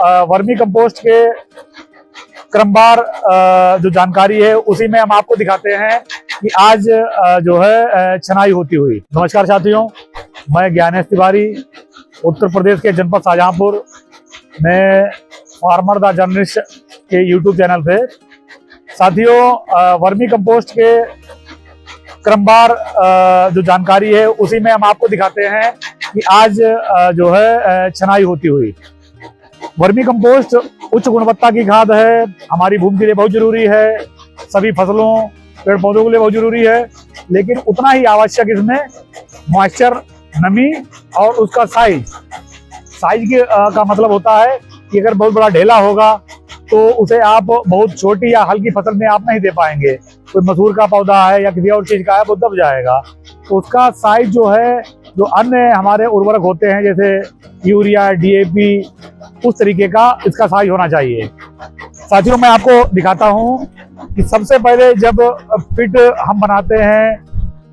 Vermi compost के क्रमवार जो जानकारी है उसी में हम आपको दिखाते हैं कि आज जो है छनाई होती हुई। नमस्कार साथियों, मैं ज्ञानेश तिवारी, उत्तर प्रदेश के जनपद शाहजहांपुर में फार्मर द जर्नलिस्ट के यूट्यूब चैनल पे। साथियों, वर्मी कंपोस्ट के क्रमवार जो जानकारी है उसी में हम आपको दिखाते हैं कि आज जो है छनाई होती हुई। वर्मी कंपोस्ट उच्च गुणवत्ता की खाद है, हमारी भूमि के लिए बहुत जरूरी है, सभी फसलों पेड़ पौधों के लिए बहुत जरूरी है, लेकिन उतना ही आवश्यक इसमें मॉइस्चर, नमी और उसका साइज का मतलब होता है कि अगर बहुत बड़ा ढेला होगा तो उसे आप बहुत छोटी या हल्की फसल में आप नहीं दे पाएंगे। कोई मसूर का पौधा है या किसी और चीज का है वो दब जाएगा, तो उसका साइज जो है, जो अन्य हमारे उर्वरक होते हैं जैसे यूरिया, डीएपी, उस तरीके का इसका साइज होना चाहिए। साथियों, मैं आपको दिखाता हूँ कि सबसे पहले जब पिट हम बनाते हैं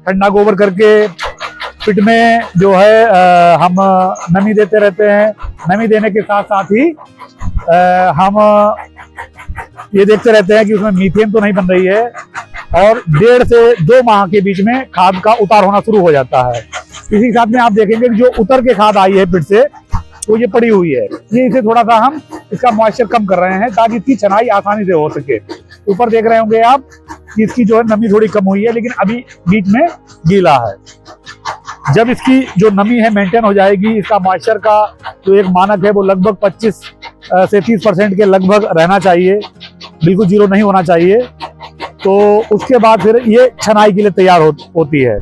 ठंडा गोबर करके, पिट में जो है हम नमी देते रहते हैं। नमी देने के साथ साथ ही हम ये देखते रहते हैं कि उसमें मीथेन तो नहीं बन रही है, और 1.5 से 2 माह के बीच में खाद का उतार होना शुरू हो जाता है। इसी के साथ में आप देखेंगे कि जो उतर के खाद आई है पिट से, तो ये पड़ी हुई है। ये इसे थोड़ा सा हम इसका मॉइस्चर कम कर रहे हैं ताकि इसकी छनाई आसानी से हो सके। ऊपर देख रहे होंगे आप कि इसकी जो है नमी थोड़ी कम हुई है, लेकिन अभी बीच में गीला है। जब इसकी जो नमी है मेंटेन हो जाएगी, इसका मॉइस्चर का जो एक मानक है वो लगभग 25 से 30% के लगभग रहना चाहिए, बिल्कुल जीरो नहीं होना चाहिए, तो उसके बाद फिर ये छनाई के लिए तैयार होती है।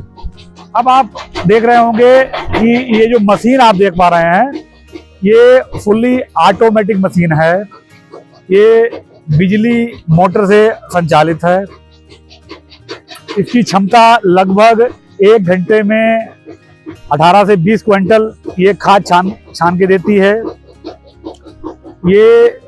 अब आप देख रहे होंगे कि ये जो मशीन आप देख पा रहे हैं, ये फुल्ली ऑटोमेटिक मशीन है। ये बिजली मोटर से संचालित है। इसकी क्षमता लगभग 1 घंटे में 18 से 20 क्विंटल ये खाद छान के देती है। ये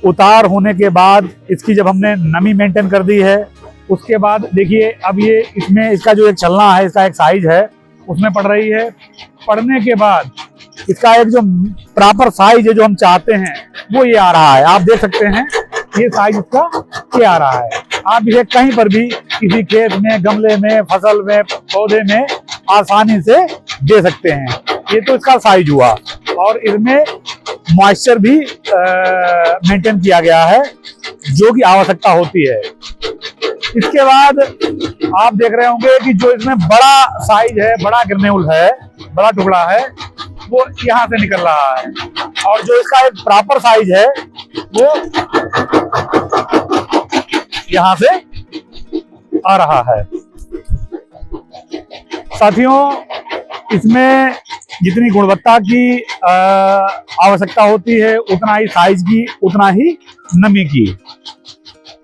उतार होने के बाद इसकी जब हमने नमी मेंटेन कर दी है, उसके बाद देखिए अब ये इसमें इसका जो एक चलना है, इसका एक साइज है, उसमें पड़ रही है। पड़ने के बाद इसका एक जो प्रॉपर साइज है जो हम चाहते हैं वो ये आ रहा है। आप देख सकते हैं ये साइज इसका ये आ रहा है। आप इसे कहीं पर भी किसी खेत में, गमले में, फसल में, पौधे में आसानी से दे सकते हैं। ये तो इसका साइज हुआ, और इसमें मॉइस्चर भी मेंटेन किया गया है जो कि आवश्यकता होती है। इसके बाद आप देख रहे होंगे कि जो इसमें बड़ा साइज है, बड़ा ग्रेन्यूल है, बड़ा टुकड़ा है, वो यहाँ से निकल रहा है, और जो इसका एक प्रॉपर साइज है वो यहाँ से आ रहा है। साथियों, इसमें जितनी गुणवत्ता की आवश्यकता होती है, उतना ही साइज की, उतना ही नमी की,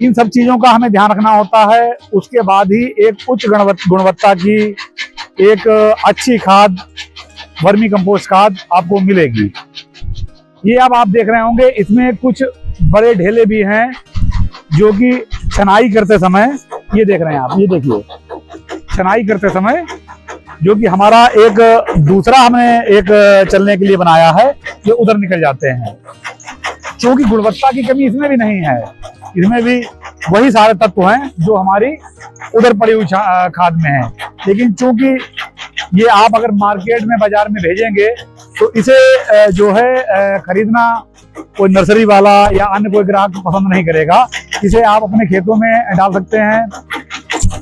इन सब चीजों का हमें ध्यान रखना होता है। उसके बाद ही एक उच्च गुणवत्ता की एक अच्छी खाद, वर्मी कंपोस्ट खाद आपको मिलेगी। ये अब आप देख रहे होंगे इसमें कुछ बड़े ढेले भी हैं जो कि छनाई करते समय, ये देख रहे हैं आप, ये देखिए छनाई करते समय जो कि हमारा एक दूसरा हमने एक चलने के लिए बनाया है, ये उधर निकल जाते हैं। क्योंकि गुणवत्ता की कमी इसमें भी नहीं है, इसमें भी वही सारे तत्व हैं जो हमारी उधर पड़ी हुई खाद में है। लेकिन चूंकि ये आप अगर मार्केट में, बाजार में भेजेंगे तो इसे जो है खरीदना कोई नर्सरी वाला या अन्य कोई ग्राहक पसंद नहीं करेगा। इसे आप अपने खेतों में डाल सकते हैं,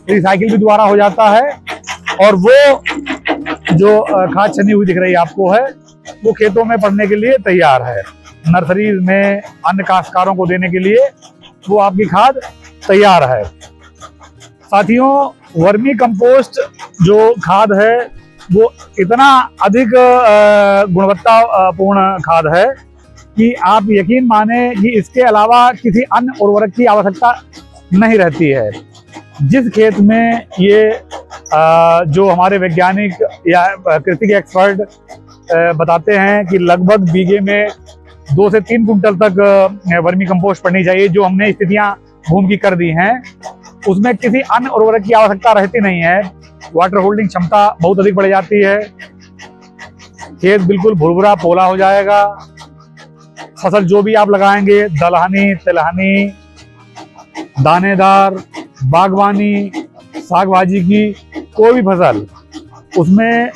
रिसाइकिल भी दोबारा हो जाता है, और वो जो खाद छनी हुई दिख रही है आपको है, वो खेतों में पड़ने के लिए तैयार है। नर्सरी में अन्य काश्तकारों को देने के लिए वो आपकी खाद तैयार है। साथियों, वर्मी कंपोस्ट जो खाद है वो इतना अधिक गुणवत्तापूर्ण खाद है कि आप यकीन माने कि इसके अलावा किसी अन्य उर्वरक की आवश्यकता नहीं रहती है। जिस खेत में ये जो हमारे वैज्ञानिक या कृषि के एक्सपर्ट बताते हैं कि लगभग बीघे में 2 से 3 कुंटल तक वर्मी कंपोस्ट पड़नी चाहिए, जो हमने स्थितियां भूमि की कर दी हैं, उसमें किसी अन्य उर्वरक की आवश्यकता रहती नहीं है। वाटर होल्डिंग क्षमता बहुत अधिक बढ़ जाती है, खेत बिल्कुल भुरभुरा पोला हो जाएगा, फसल जो भी आप लगाएंगे, दलहनी, तिलहनी, दानेदार, बागवानी, साग भाजी की कोई भी फसल, उसमें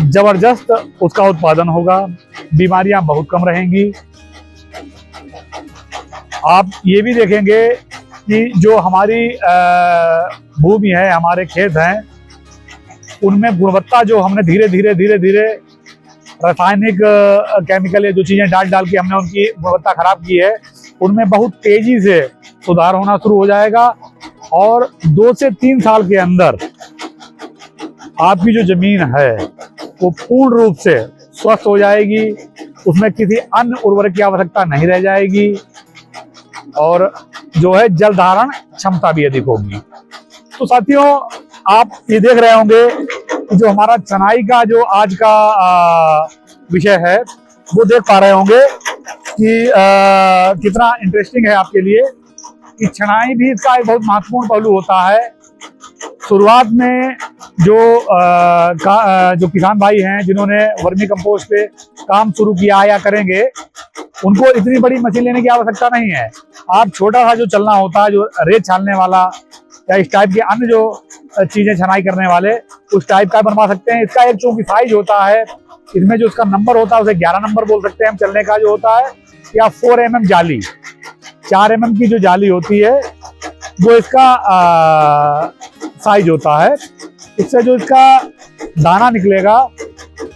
जबरदस्त उसका उत्पादन होगा, बीमारियां बहुत कम रहेंगी। आप ये भी देखेंगे कि जो हमारी भूमि है, हमारे खेत हैं, उनमें गुणवत्ता जो हमने धीरे धीरे रासायनिक केमिकल, जो चीजें डाल के हमने उनकी गुणवत्ता खराब की है, उनमें बहुत तेजी से सुधार होना शुरू हो जाएगा और 2 से 3 साल के अंदर आपकी जो जमीन है वो पूर्ण रूप से स्वस्थ हो जाएगी, उसमें किसी अन्य उर्वरक की आवश्यकता नहीं रह जाएगी और जो है जल धारण क्षमता भी अधिक होगी। तो साथियों, आप ये देख रहे होंगे कि जो हमारा चनाई का जो आज का विषय है वो देख पा रहे होंगे कि कितना इंटरेस्टिंग है आपके लिए कि चनाई भी इसका एक बहुत महत्वपूर्ण पहलू होता है। शुरुआत में जो किसान भाई हैं जिन्होंने वर्मी कंपोस्ट पे काम शुरू किया या करेंगे, उनको इतनी बड़ी मशीन लेने की आवश्यकता नहीं है। आप छोटा सा जो चलना होता है, जो रेत छानने वाला या इस टाइप के अन्य जो चीजें छनाई करने वाले, उस टाइप का बनवा सकते हैं। इसका एक चूंकि साइज होता है, इसमें जो इसका नंबर होता है उसे 11 नंबर बोल सकते हैं हम चलने का जो होता है, या 4 mm जाली, 4 mm की जो जाली होती है वो इसका साइज होता है। इससे जो इसका दाना निकलेगा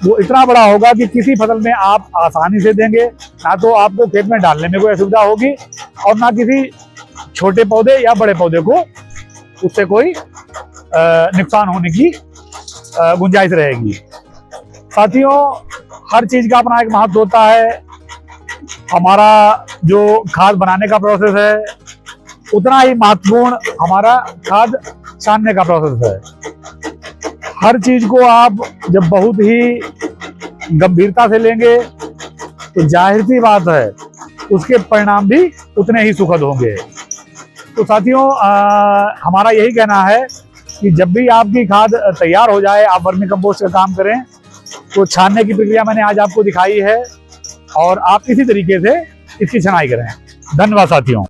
वो इतना बड़ा होगा कि किसी फसल में आप आसानी से देंगे, ना तो आपको खेत में डालने में कोई असुविधा होगी और ना किसी छोटे पौधे या बड़े पौधे को उससे कोई नुकसान होने की गुंजाइश रहेगी। साथियों, हर चीज का अपना एक महत्व होता है। हमारा जो खाद बनाने का प्रोसेस है उतना ही महत्वपूर्ण हमारा खाद छानने का प्रोसेस है। हर चीज को आप जब बहुत ही गंभीरता से लेंगे तो जाहिर सी बात है उसके परिणाम भी उतने ही सुखद होंगे। तो साथियों, हमारा यही कहना है कि जब भी आपकी खाद तैयार हो जाए, आप वर्मी कंपोस्ट का काम करें, तो छानने की प्रक्रिया मैंने आज आपको दिखाई है और आप इसी तरीके से इसकी छनाई करें। धन्यवाद साथियों।